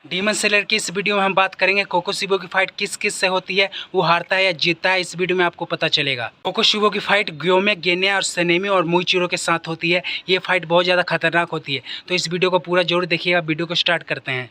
Demon slayer की इस video में हम बात करेंगे कोकोशिबो की फाइट किस किस से होती है, वो हारता है या जीतता है, इस वीडियो में आपको पता चलेगा। कोकोशिबो की फाइट ग्योमे, गेन्या और सनेमी और मुइचिरो के साथ होती है। ये फाइट बहुत ज़्यादा खतरनाक होती है, तो इस वीडियो को पूरा जरूर देखिएगा। वीडियो को स्टार्ट करते हैं।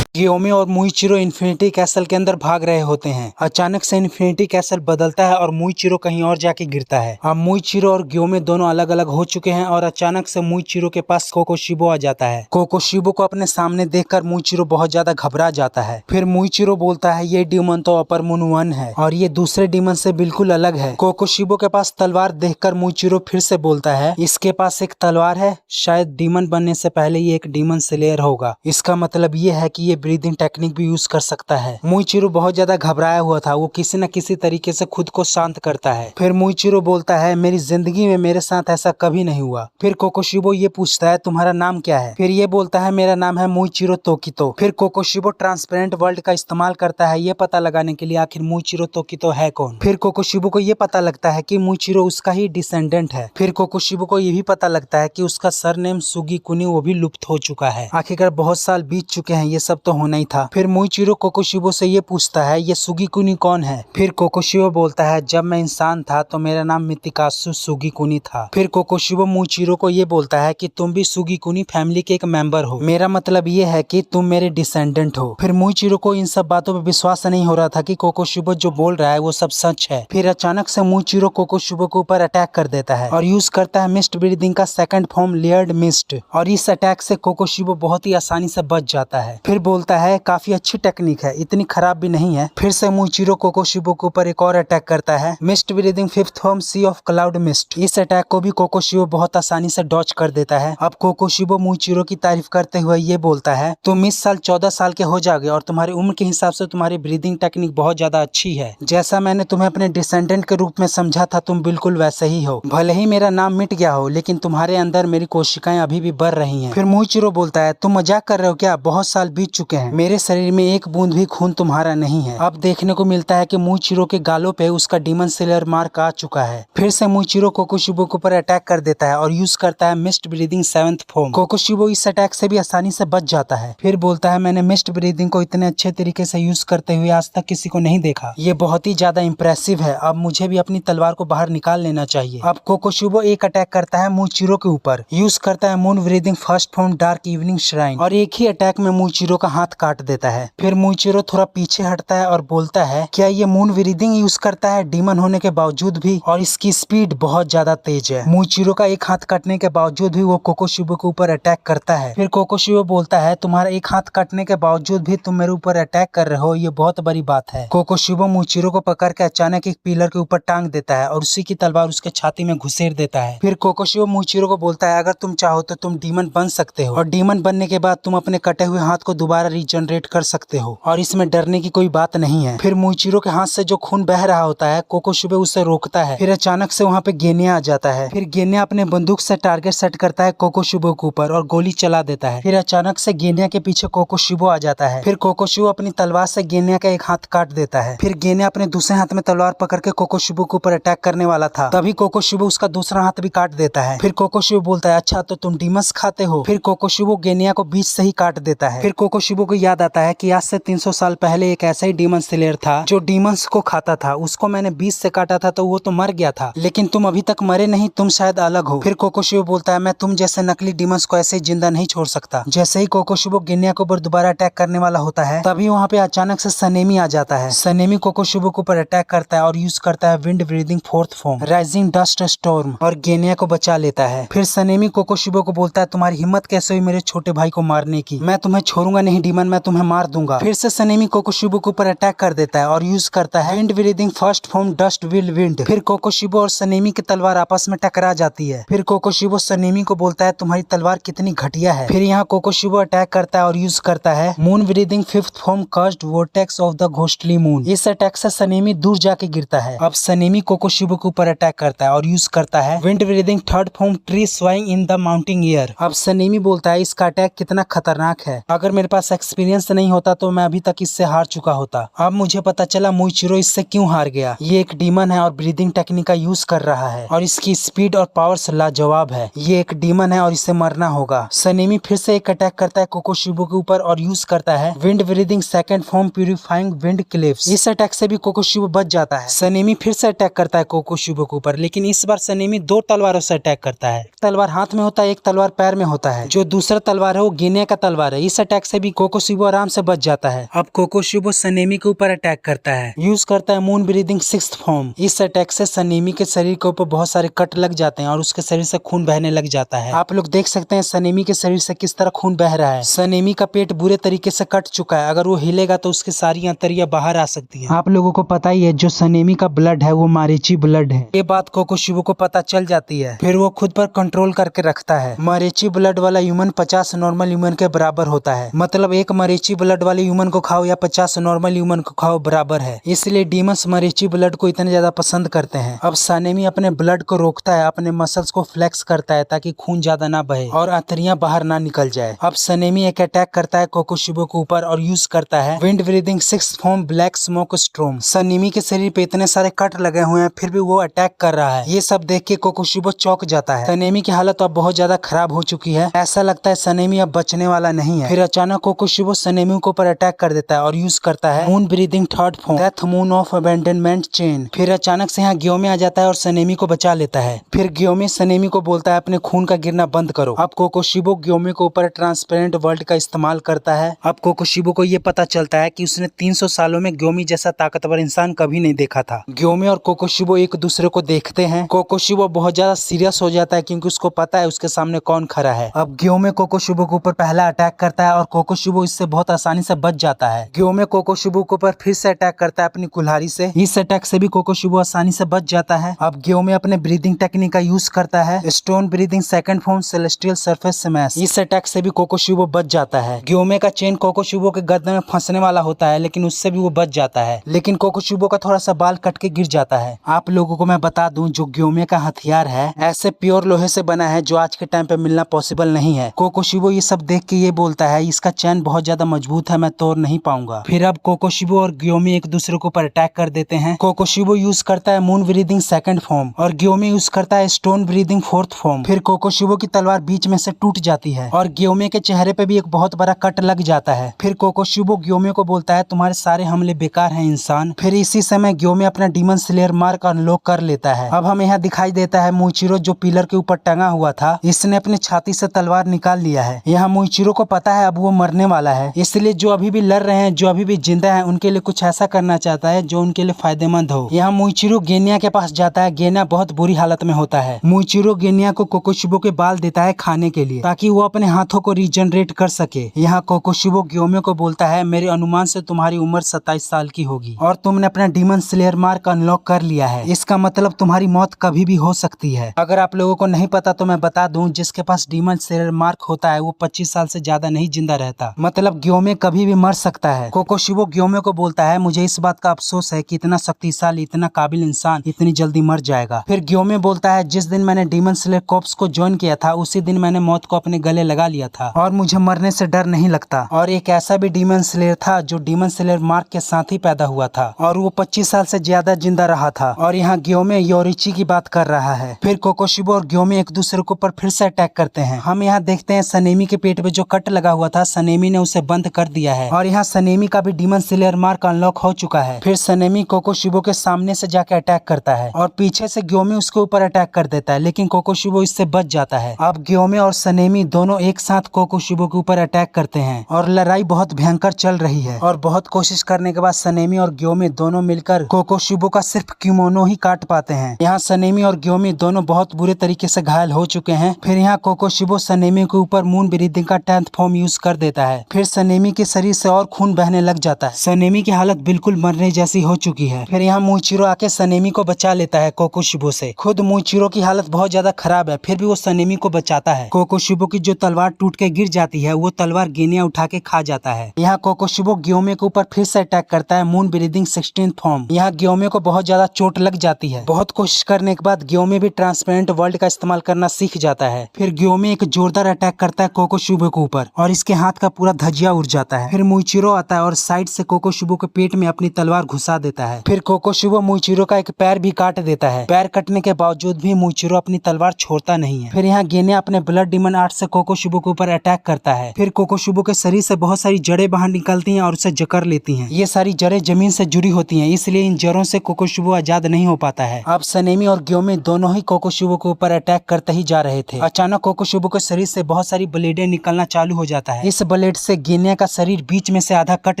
ग्योमे और मुइचिरो इन्फिनिटी कैसल के अंदर भाग रहे होते हैं। अचानक से इन्फिनिटी कैसल बदलता है और मुइचिरो कहीं और जाके गिरता है। अब मुइचिरो और ग्योमे दोनों अलग अलग हो चुके हैं और अचानक से मुइचिरो के पास कोकोशिबो आ जाता है। कोकोशिबो को अपने सामने देखकर मुइचिरो बहुत ज्यादा घबरा जाता है। फिर मुइचिरो बोलता है ये डीमन तो अपर मून 1 है और ये दूसरे डीमन से बिल्कुल अलग है। कोकोशिबो के पास तलवार देखकर मुइचिरो फिर से बोलता है इसके पास एक तलवार है, शायद डीमन बनने से पहले ये एक डीमन स्लेयर होगा। इसका मतलब ये है कि ये ब्रीदिंग टेक्निक भी यूज कर सकता है। मुइचिरो बहुत ज्यादा घबराया हुआ था, वो किसी न किसी तरीके से खुद को शांत करता है। फिर मुइचिरो बोलता है मेरी जिंदगी में मेरे साथ ऐसा कभी नहीं हुआ। फिर कोकोशिबो ये पूछता है तुम्हारा नाम क्या है? फिर ये बोलता है मेरा नाम है मुइचिरो तोकितो। फिर कोकोशिबो ट्रांसपेरेंट वर्ल्ड का इस्तेमाल करता है ये पता लगाने के लिए आखिर मुइचिरो तोकितो है कौन। फिर कोकोशिबो को ये पता लगता है कि मुइचिरो उसका ही डिसेंडेंट है। फिर कोकोशिबो को ये भी पता लगता है कि उसका सरनेम सुगीकुनी वो भी लुप्त हो चुका है। आखिरकार बहुत साल बीत चुके हैं, ये सब तो होना ही था। फिर मुइचिरो कोकोशिबो से ये पूछता है ये सुगीकुनी कौन है? फिर कोकोशिबो बोलता है जब मैं इंसान था तो मेरा नाम मितिकासु सुगीकुनी था। फिर कोकोशिबो मुइचिरो को ये बोलता है कि तुम भी सुगीकुनी फैमिली के एक मेंबर हो, मेरा मतलब ये है कि तुम मेरे डिसेंडेंट हो। फिर मुइचिरो को इन सब बातों पर विश्वास नहीं हो रहा था कि कोकोशिबो जो बोल रहा है वो सब सच है। फिर अचानक से मुइचिरो कोकोशिबो के ऊपर अटैक कर देता है और यूज करता है मिस्ट ब्रीदिंग का सेकंड फॉर्म लेयर्ड मिस्ट, और इस अटैक से कोकोशिबो बहुत ही आसानी से बच जाता है। फिर बोलता है काफी अच्छी टेक्निक है, इतनी खराब भी नहीं है। फिर से मुइचिरो कोकोशिबो के ऊपर एक और अटैक करता है mist breathing fifth form sea of cloud mist. इस अटैक को भी कोकोशिबो बहुत आसानी से डॉज कर देता है। अब कोकोशिबो मुइचिरो की तारीफ करते हुए ये बोलता है तुम इस साल 14 साल के हो जाओगे और तुम्हारी उम्र के हिसाब से तुम्हारी ब्रीदिंग टेक्निक बहुत ज्यादा अच्छी है। जैसा मैंने तुम्हें अपने डिसेंडेंट के रूप में समझा था तुम बिल्कुल वैसे ही हो। भले ही मेरा नाम मिट गया हो लेकिन तुम्हारे अंदर मेरी कोशिकाएं अभी भी बढ़ रही हैं। फिर मुइचिरो बोलता है तुम मजाक कर रहे हो क्या? बहुत साल बीत चुके हैं, मेरे शरीर में एक बूंद भी खून तुम्हारा नहीं है। अब देखने को मिलता है कि मुइचिरो के गालों पे उसका डीमन स्लेयर मार्क आ चुका है। फिर से मुइचिरो कोकोशिबो के ऊपर अटैक कर देता है और यूज करता है मिस्ट ब्रीदिंग 7th फॉर्म। कोकोशिबो इस अटैक से भी आसानी से बच जाता है। फिर बोलता है मैंने मिस्ट ब्रीदिंग को इतने अच्छे तरीके से यूज करते हुए आज तक किसी को नहीं देखा, ये बहुत ही ज्यादा इम्प्रेसिव है। अब मुझे भी अपनी तलवार को बाहर निकाल लेना चाहिए। अब कोकोशिबो एक अटैक करता है मुइचिरो के ऊपर, यूज करता है moon breathing first form dark evening shrine, और एक ही अटैक में मुइचिरो का हाथ काट देता है। फिर मुइचिरो थोड़ा पीछे हटता है और बोलता है क्या ये मून ब्रीदिंग यूज करता है डीमन होने के बावजूद भी, और इसकी स्पीड बहुत ज्यादा तेज है। मुइचिरो का एक हाथ कटने के बावजूद भी वो कोकोशिबो के ऊपर अटैक करता है। फिर कोकोशिबो बोलता है तुम्हारा एक हाथ कटने के बावजूद भी तुम मेरे ऊपर अटैक कर रहे हो, ये बहुत बड़ी बात है। कोकोशिबो मुइचिरो को पकड़ के अचानक एक पिलर के ऊपर टांग देता है और उसी की तलवार उसके छाती में घुसेड़ देता है। फिर कोकोशिबो मुइचिरो को बोलता है अगर तुम चाहो तो तुम डीमन बन सकते हो और डीमन बनने के बाद तुम अपने कटे हुए हाथ को दोबारा रीजनरेट कर सकते हो और इसमें डरने की कोई बात नहीं है। फिर मुइचिरो के हाथ से जो खून बह रहा होता है कोकोशिबो उसे रोकता है। फिर अचानक से वहाँ पे गेन्या आ जाता है। फिर गेन्या अपने बंदूक से टारगेट सेट करता है कोकोशिबो के ऊपर और गोली चला देता है। फिर अचानक से गेन्या के पीछे कोकोशिबो आ जाता है। फिर कोकोशिबो अपनी तलवार से गेन्या का एक हाथ काट देता है। फिर गेन्या अपने दूसरे हाथ में तलवार पकड़ के कोकोशिबो के ऊपर अटैक करने वाला था, तभी कोकोशिबो उसका दूसरा हाथ भी काट देता है। फिर कोकोशिबो बोलता है अच्छा तो तुम डीमंस खाते हो। फिर कोकोशिबो गेन्या को बीच से ही काट देता है। फिर कोकोशिबो को याद आता है कि आज से 300 साल पहले एक ऐसा ही डीमन स्लेयर था जो डीमंस को खाता था, उसको मैंने 20 से काटा था तो वो तो मर गया था, लेकिन तुम अभी तक मरे नहीं, तुम शायद अलग हो। फिर कोकोशिबो बोलता है मैं तुम जैसे नकली डीमंस को ऐसे ही जिंदा नहीं छोड़ सकता। जैसे ही कोकोशिबो गेन्या के ऊपर दोबारा अटैक करने वाला होता है तभी वहाँ पे अचानक से सनेमी आ जाता है। सनेमी कोकोशिबो के ऊपर अटैक करता है और यूज करता है wind breathing 4th form rising dust storm और गेन्या को बचा लेता है। फिर सनेमी कोकोशिबो को बोलता है तुम्हारी हिम्मत कैसे हुई मेरे छोटे भाई को मारने की, मैं तुम्हें छोड़ूंगा नहीं डीमन, मैं तुम्हें मार दूंगा। फिर से सनेमी कोकोशिबो के ऊपर अटैक कर देता है और यूज करता है wind breathing first form dust will wind. फिर कोकोशिबो और सनेमी की तलवार आपस में टकरा जाती है। फिर कोकोशिबो सनेमी को बोलता है तुम्हारी तलवार कितनी घटिया है। फिर यहाँ कोकोशिबो अटैक करता है और यूज करता है moon breathing 5th form cursed vortex of the ghostly moon. इस अटैक से सनेमी दूर जाके गिरता है। अब सनेमी कोकोशिबो के ऊपर अटैक करता है और यूज करता है wind breathing 3rd form tree swaying in the mountain air. अब सनेमी बोलता है इसका अटैक कितना खतरनाक है, अगर मेरे पास पास एक्सपीरियंस नहीं होता तो मैं अभी तक इससे हार चुका होता। अब मुझे पता चला मुइचिरो इससे क्यों हार गया। ये एक डीमन है और ब्रीदिंग टेक्निक का यूज कर रहा है और इसकी स्पीड और पावर्स लाजवाब है। ये एक डीमन है और इसे मरना होगा। सनेमी फिर से एक अटैक करता है कोकोशिबो के ऊपर और यूज करता है wind breathing second form purifying wind cliffs. इस अटैक से भी कोकोशिबो बच जाता है। सनेमी फिर से अटैक करता है कोकोशिबो के ऊपर, लेकिन इस बार सनेमी 2 तलवारों से अटैक करता है। एक तलवार हाथ में होता है, एक तलवार पैर में होता है। जो दूसरा तलवार है वो गिने का तलवार है। इस अटैक से भी कोकोशिबो आराम से बच जाता है। अब कोकोशिबो सनेमी के ऊपर अटैक करता है, यूज करता है मून ब्रीदिंग सिक्स्थ फॉर्म। इस अटैक से सनेमी के शरीर के ऊपर बहुत सारे कट लग जाते हैं और उसके शरीर से खून बहने लग जाता है। आप लोग देख सकते हैं सनेमी के शरीर से किस तरह खून बह रहा है। सनेमी का पेट बुरे तरीके से कट चुका है, अगर वो हिलेगा तो उसकी सारी अंतड़ियां बाहर आ सकती हैं। आप लोगों को पता ही है जो सनेमी का ब्लड है वो मारीची ब्लड है। ये बात कोकोशिबो को पता चल जाती है। फिर वो खुद पर कंट्रोल करके रखता है। मारीची ब्लड वाला ह्यूमन 50 नॉर्मल ह्यूमन के बराबर होता है। मतलब एक मारीची ब्लड वाले ह्यूमन को खाओ या 50 नॉर्मल ह्यूमन को खाओ बराबर है। इसलिए डीमंस मारीची ब्लड को इतने ज्यादा पसंद करते हैं। अब सनेमी अपने ब्लड को रोकता है, अपने मसल्स को फ्लेक्स करता है ताकि खून ज्यादा ना बहे और अंतड़ियां बाहर ना निकल जाए। अब सनेमी एक अटैक करता है कोकोशिबो के ऊपर और यूज करता है wind breathing sixth form black smoke storm. Sanemi के शरीर पे इतने सारे कट लगे हुए हैं फिर भी वो अटैक कर रहा है। ये सब देख के कोकोशिबो चौंक जाता है। सनेमी की हालत अब बहुत ज्यादा खराब हो चुकी है। ऐसा लगता है सनेमी अब बचने वाला नहीं है। फिर अचानक कोकोशिबो सनेमी के ऊपर अटैक कर देता है और यूज करता है moon breathing third form death moon of abandonment chain. फिर अचानक से यहाँ ग्योमे आ जाता है और सनेमी को बचा लेता है। फिर ग्योमे सनेमी को बोलता है अपने खून का गिरना बंद करो। अब कोकोशिबो ग्योमे के ऊपर ट्रांसपेरेंट वर्ल्ड का इस्तेमाल करता है। अब कोकोशिबो को ये पता चलता है कि उसने 300 सालों में ग्योमी जैसा ताकतवर इंसान कभी नहीं देखा था। ग्योमे और कोकोशिबो एक दूसरे को देखते हैं। कोकोशिबो बहुत ज्यादा सीरियस हो जाता है क्योंकि उसको पता है उसके सामने कौन खड़ा है। अब ग्योमे कोकोशिबो के ऊपर पहला अटैक करता है और कोकोशिबो इससे बहुत आसानी से बच जाता है। ग्योमे कोकोशिबो के ऊपर फिर से अटैक करता है अपनी कुल्हाड़ी से। इस अटैक से भी कोकोशिबो आसानी से बच जाता है। अब ग्योमे अपने ब्रीदिंग टेक्निक का यूज करता है stone breathing second form celestial surface smash. इस अटैक से भी कोकोशिबो बच जाता है। ग्योमे का चेन कोकोशिबो के गर्दन में फंसने वाला होता है लेकिन उससे भी वो बच जाता है। लेकिन कोकोशिबो का थोड़ा सा बाल कट के गिर जाता है। आप लोगों को मैं बता दूं जो ग्योमे का हथियार है ऐसे प्योर लोहे से बना है जो आज के टाइम पे मिलना पॉसिबल नहीं है। कोकोशिबो ये सब देख के ये बोलता है इसका चैन बहुत ज्यादा मजबूत है, मैं तोड़ नहीं पाऊंगा। फिर अब कोकोशिबो और ग्योमे एक दूसरे के ऊपर अटैक कर देते हैं। कोकोशिबो यूज करता है मून ब्रीदिंग सेकंड फॉर्म और ग्योमे यूज करता है स्टोन ब्रीदिंग फोर्थ फॉर्म। फिर कोकोशिबो की तलवार बीच में से टूट जाती है और ग्योमे के चेहरे पे भी एक बहुत बड़ा कट लग जाता है। फिर कोकोशिबो ग्योमे को बोलता है तुम्हारे सारे हमले बेकार हैं इंसान। फिर इसी समय ग्योमे अपना डीमन स्लेयर मार्क अनलॉक कर लेता है। अब हमें यहाँ दिखाई देता है मुइचिरो जो पिलर के ऊपर टंगा हुआ था, इसने अपनी छाती से तलवार निकाल लिया है। यहाँ मुइचिरो को पता है अब वो मरने वाला है, इसलिए जो अभी भी लड़ रहे हैं, जो अभी भी जिंदा हैं, उनके लिए कुछ ऐसा करना चाहता है जो उनके लिए फायदेमंद हो। यहाँ मुइचिरो गेनिया के पास जाता है। गेनिया बहुत बुरी हालत में होता है। मुइचिरो गेनिया को कोकोशिबो के बाल देता है खाने के लिए ताकि वो अपने हाथों को रीजनरेट कर सके। यहाँ कोकोशिबो ग्योमे को बोलता है मेरे अनुमान से तुम्हारी उम्र 27 साल की होगी और तुमने अपना डीमन स्लेयर मार्क अनलॉक कर लिया है। इसका मतलब तुम्हारी मौत कभी भी हो सकती है। अगर आप लोगों को नहीं पता तो मैं बता दूं, जिसके पास डीमन स्लेयर मार्क होता है वो 25 साल से ज्यादा नहीं जिंदा रहता। मतलब ग्योमे कभी भी मर सकता है। कोकोशिबो ग्योमे को बोलता है मुझे इस बात का अफसोस है कि इतना शक्तिशाली, इतना काबिल इंसान इतनी जल्दी मर जाएगा। फिर ग्योमे बोलता है जिस दिन मैंने डीमन स्लेयर कॉर्प्स को ज्वाइन किया था उसी दिन मैंने मौत को अपने गले लगा लिया था और मुझे मरने से डर नहीं लगता। और एक ऐसा भी डीमन स्लेयर था जो डीमन स्लेयर मार्क के साथ ही पैदा हुआ था और वो 25 साल से ज्यादा जिंदा रहा था। और यहाँ ग्योमे योरिची की बात कर रहा है। फिर कोकोशिबो और ग्योमे एक दूसरे के ऊपर फिर से अटैक करते हैं। हम यहाँ देखते हैं सनेमी के पेट पे जो कट लगा हुआ था सनेमी ने उसे बंद कर दिया है और यहाँ सनेमी का भी डीमन स्लेयर मार्क अनलॉक हो चुका है। फिर सनेमी कोकोशिबो के सामने से जाके अटैक करता है और पीछे से ग्योमे उसके ऊपर अटैक कर देता है, लेकिन कोकोशिबो इससे बच जाता है। अब ग्योमे और सनेमी दोनों एक साथ कोकोशिबो के ऊपर अटैक करते हैं और लड़ाई बहुत भयंकर चल रही है। और बहुत कोशिश करने के बाद सनेमी और ग्योमे दोनों मिलकर कोकोशिबो का सिर्फ किमोनो ही काट पाते हैं। यहाँ सनेमी और ग्योमे दोनों बहुत बुरे तरीके से घायल हो चुके हैं। फिर यहाँ कोकोशिबो सनेमी के ऊपर मून ब्रीदिंग का 10th फॉर्म यूज कर देता है। फिर सनेमी के शरीर से और खून बहने लग जाता है। सनेमी की हालत बिल्कुल मरने जैसी हो चुकी है। फिर यहाँ मुइचिरो आके सनेमी को बचा लेता है कोकोशिबो से। खुद मुइचिरो की हालत बहुत ज्यादा खराब है, फिर भी वो सनेमी को बचाता है। कोकोशिबो की जो तलवार टूट के गिर जाती है वो तलवार गेनिया उठा के खा जाता है। यहाँ कोकोशिबो ग्योमे के ऊपर फिर से अटैक करता है मून ब्रीदिंग 16th फॉर्म। यहाँ ग्योमे को बहुत ज्यादा चोट लग जाती है। बहुत कोशिश करने के बाद ग्योमे भी ट्रांसपेरेंट वर्ल्ड का इस्तेमाल करना सीख जाता है। फिर ग्योमे एक जोरदार अटैक करता है कोकोशिबो के ऊपर और इसके हाथ का पूरा धजिया उड़ जाता है। फिर मुइचिरो आता है और साइड से कोकोशुबो के पेट में अपनी तलवार घुसा देता है। फिर कोकोशुबो मुइचिरो का एक पैर भी काट देता है। पैर कटने के बावजूद भी मुइचिरो अपनी तलवार छोड़ता नहीं है। फिर यहाँ गेने अपने ब्लड डिमन आर्ट से कोकोशुबो के ऊपर अटैक करता है। फिर कोकोशुबो के शरीर से बहुत सारी जड़ें बाहर निकलती हैं और उसे जकड़ लेती हैं। ये सारी जड़ें जमीन से जुड़ी होती हैं, इसलिए इन जड़ों से कोकोशुबो आजाद नहीं हो पाता है। अब सनेमी और ग्योमे दोनों ही कोकोशुबो के ऊपर अटैक करते ही जा रहे थे। अचानक कोकोशुबो के शरीर से बहुत सारी ब्लेडें निकलना चालू हो जाता है। इस ब्लेड से गेनिया का शरीर बीच में से आधा कट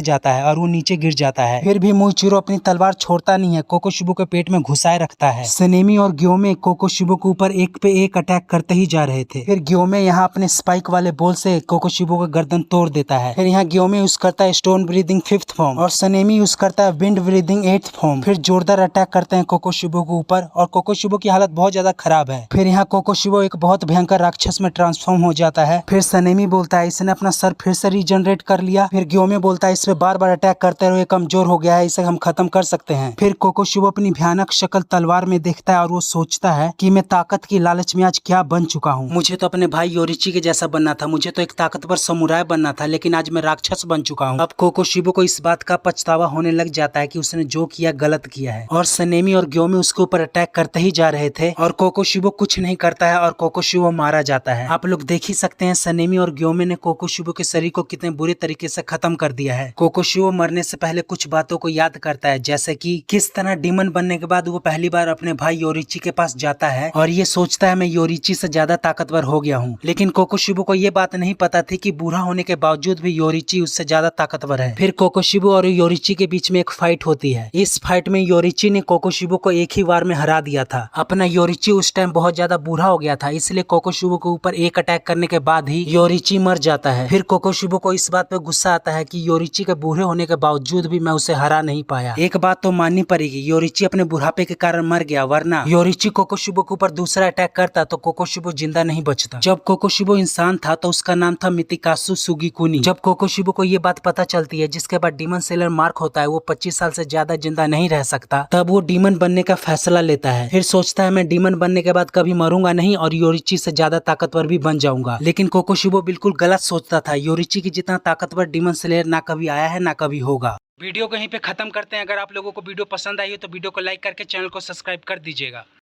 जाता है और वो नीचे गिर जाता है। फिर भी मुइचिरो अपनी तलवार छोड़ता नहीं है, कोकोशुबो के पेट में घुसाए रखता है। सनेमी और ग्योमे कोकोशुबो के ऊपर एक पे एक अटैक करते ही जा रहे थे। फिर ग्योमे यहाँ अपने स्पाइक वाले बोल से कोकोशुबो का गर्दन तोड़ देता है। फिर यहाँ ग्योमे यूज करता है स्टोन ब्रीदिंग 5th फॉर्म और सनेमी यूज करता है विंड ब्रीदिंग 8th फॉर्म। फिर जोरदार अटैक करते हैं कोकोशुबो के ऊपर और कोकोशुबो की हालत बहुत ज्यादा खराब है। फिर यहाँ कोकोशुबो एक बहुत भयंकर राक्षस में ट्रांसफॉर्म हो जाता है। फिर सनेमी बोलता है इसने अपना सर फिर से रीजनरेट कर लिया। फिर ग्योमे बोलता है इस पे बार बार अटैक करते रहो, ये कमजोर हो गया है, इसे हम खत्म कर सकते हैं। फिर कोकोशुबो अपनी भयानक शक्ल तलवार में देखता है और वो सोचता है कि मैं ताकत की लालच में आज क्या बन चुका हूँ। मुझे तो अपने भाई योरिची के जैसा बनना था, मुझे तो एक ताकतवर समुराय बनना था, लेकिन आज मैं राक्षस बन चुका हूँ। अब कोकोशुबो को इस बात का पछतावा होने लग जाता है कि उसने जो किया गलत किया है और सनेमी और ग्योमे उसके ऊपर अटैक करते ही जा रहे थे और कोकोशुबो कुछ नहीं करता है और कोकोशुबो मारा जाता है। आप लोग देख ही सकते हैं सनेमी और ग्योमे ने कोकोशुबो के शरीर को कितने बुरे तरीके से खत्म कर दिया है। कोकोशुबो मरने से पहले कुछ बातों को याद करता है, जैसे कि किस तरह डीमन बनने के बाद वो पहली बार अपने भाई योरिची के पास जाता है और ये सोचता है मैं योरिची से ज्यादा ताकतवर हो गया हूँ। लेकिन कोकोशुबो को ये बात नहीं पता थी कि बूढ़ा होने के बावजूद भी योरिची उससे ज्यादा ताकतवर है। फिर कोकोशुबो और योरिची के बीच में एक फाइट होती है। इस फाइट में योरिची ने कोकोशुबो को एक ही बार में हरा दिया था। अपना योरिची उस टाइम बहुत ज्यादा बूढ़ा हो गया था, इसलिए कोकोशुबो के ऊपर एक अटैक करने के बाद ही योरिची मर जाता है। फिर कोकोशुबो को इस बात पे गुस्सा आता है कि योरिची के बूढ़े होने के बावजूद भी मैं उसे हरा नहीं पाया। एक बात तो माननी पड़ेगी, योरिची अपने बुढ़ापे के कारण मर गया, वरना योरिची कोकोशुबो के ऊपर दूसरा अटैक करता तो कोकोशुबो जिंदा नहीं बचता। जब कोकोशुबो इंसान था तो उसका नाम था मितिकासु सुगिकुनी। जब कोकोशुबो को ये बात पता चलती है, जिसके बाद डीमन सेलर मार्क होता है वो 25 साल से ज्यादा जिंदा नहीं रह सकता, तब वो डीमन बनने का फैसला लेता है। फिर सोचता है मैं डीमन बनने के बाद कभी मरूंगा नहीं और योरिची से ज्यादा ताकतवर भी बन जाऊंगा। लेकिन कोकोशुबो बिल्कुल गलत सोचता था, योरिची की जितना ताकतवर डीमन स्लेयर ना कभी आया है ना कभी होगा। वीडियो को यहीं पे खत्म करते हैं। अगर आप लोगों को वीडियो पसंद आई हो तो वीडियो को लाइक करके चैनल को सब्सक्राइब कर दीजिएगा।